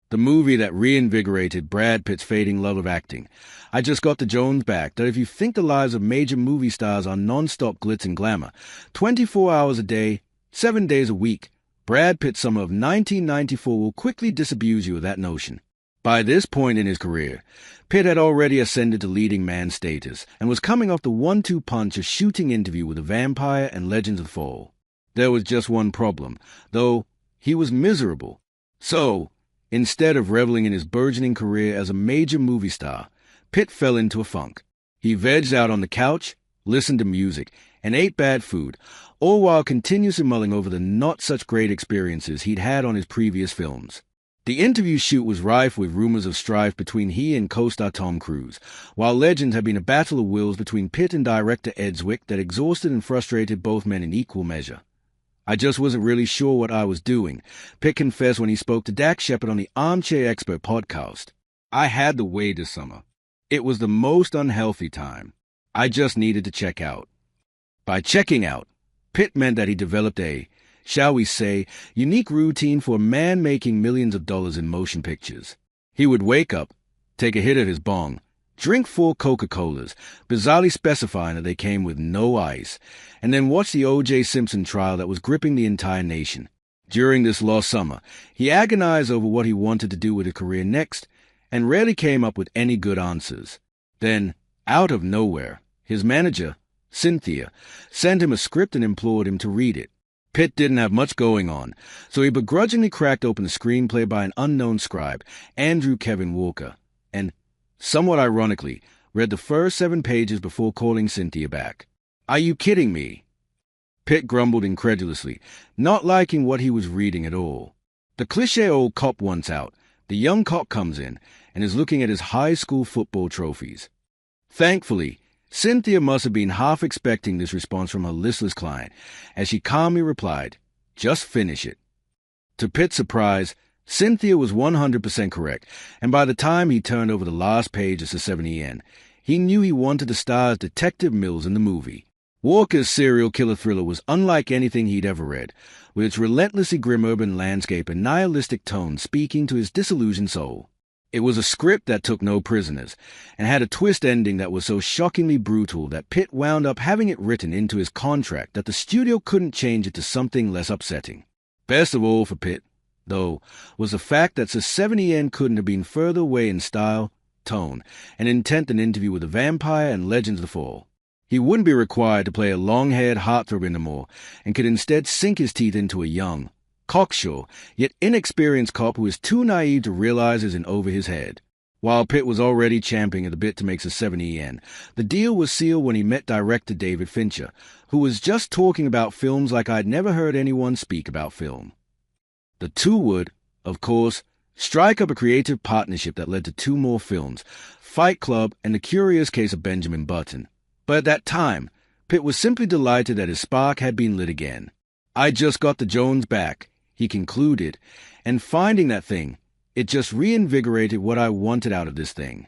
the movie that reinvigorated Brad Pitt's fading love of acting. I just got the Jones back that if you think the lives of major movie stars are non-stop glitz and glamour, 24 hours a day, 7 days a week, Brad Pitt's summer of 1994 will quickly disabuse you of that notion. By this point in his career, Pitt had already ascended to leading man status and was coming off the 1-2 punch of shooting Interview with a Vampire and Legends of the Fall. There was just one problem, though he was miserable. So, instead of reveling in his burgeoning career as a major movie star, Pitt fell into a funk. He vegged out on the couch, listened to music, and ate bad food, all while continuously mulling over the not-such-great experiences he'd had on his previous films. The Interview shoot was rife with rumors of strife between he and co-star Tom Cruise, while Legends had been a battle of wills between Pitt and director Ed Zwick that exhausted and frustrated both men in equal measure. I just wasn't really sure what I was doing, Pitt confessed when he spoke to Dak Shepard on the Armchair Expert podcast. I had the way this summer. It was the most unhealthy time. I just needed to check out. By checking out, Pitt meant that he developed a, shall we say, unique routine for a man making millions of dollars in motion pictures. He would wake up, take a hit of his bong, drink 4 Coca-Colas, bizarrely specifying that they came with no ice, and then watch the O.J. Simpson trial that was gripping the entire nation. During this lost summer, he agonized over what he wanted to do with his career next, and rarely came up with any good answers. Then, out of nowhere, his manager, Cynthia, sent him a script and implored him to read it. Pitt didn't have much going on, so he begrudgingly cracked open the screenplay by an unknown scribe, Andrew Kevin Walker, and, somewhat ironically, read the first 7 pages before calling Cynthia back. "Are you kidding me?" Pitt grumbled incredulously, not liking what he was reading at all. The cliché old cop wants out. The young cop comes in and is looking at his high school football trophies. Thankfully, Cynthia must have been half expecting this response from her listless client, as she calmly replied, "Just finish it." To Pitt's surprise, Cynthia was 100% correct, and by the time he turned over the last page of the 70N, he knew he wanted to star as Detective Mills in the movie. Walker's serial killer thriller was unlike anything he'd ever read, with its relentlessly grim urban landscape and nihilistic tone speaking to his disillusioned soul. It was a script that took no prisoners, and had a twist ending that was so shockingly brutal that Pitt wound up having it written into his contract that the studio couldn't change it to something less upsetting. Best of all for Pitt, though, was the fact that the 70N couldn't have been further away in style, tone, and intent than Interview with a Vampire and Legends of the Fall. He wouldn't be required to play a long-haired heartthrob anymore, and could instead sink his teeth into a young, cocksure, yet inexperienced cop who is too naive to realize is in over his head. While Pitt was already champing at the bit to make the 70N, the deal was sealed when he met director David Fincher, who was just talking about films like I'd never heard anyone speak about film. The two would, of course, strike up a creative partnership that led to 2 more films, Fight Club and The Curious Case of Benjamin Button. But at that time, Pitt was simply delighted that his spark had been lit again. "I just got the Jones back," he concluded, "and finding that thing, it just reinvigorated what I wanted out of this thing."